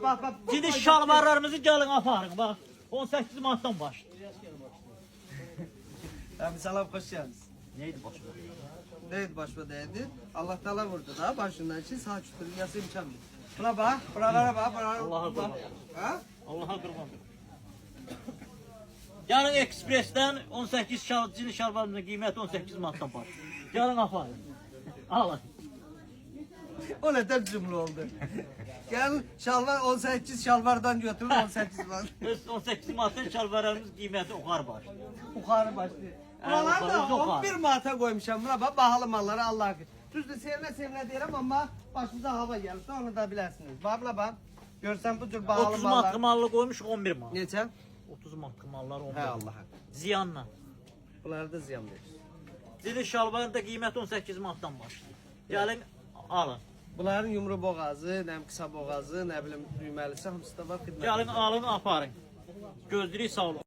Bak. Ciddi şalvarlarımızı gelin aparın bak. 18 manatdan başlayır. Abi salam hoş geldiniz. Neydi başına? Neydi başıma değdi? Allah Teala vurdu da başından için sağ çıktı. Dünyası imkan mı? Buna bak, buralara bak, buralara Allah'a bak. kurban. Ha? Allah'a kurban. Yarın Ekspres'ten 18 cini şalvarımızın qiyməti 18 manatdan başlayır. Yarın aparın. Alın. O ne de cümle oldu. Gel şalvar 18 şalvardan götürün 18 var. 18 manatdan şalvarlarımız qiyməti oxar başlayır. Yukarı başlıyor. Buralar da yukarı, yukarı. 11 manata koymuşam. Buna bak bahalı malları Allah'a şükür. Düzdür sevme derim ama başımıza hava gelirse onu da bilirsiniz. Bak. Görsen bu tür bahalı 30 mallar. manat qımallı qoymuş 11 manat. Neçə? 30 manat qımallar 11 He manat. Allah'a. Ziyanla. Bunlar da ziyan verir. Dedi şalvarın da qiyməti 18 manatdan başlayır. Gəlin alın. Bunların yumru boğazı, nem kısa boğazı, ne bileyim düğmelisi hamısı da var. Gəlin alın aparın. Gözləyirik sağ olun.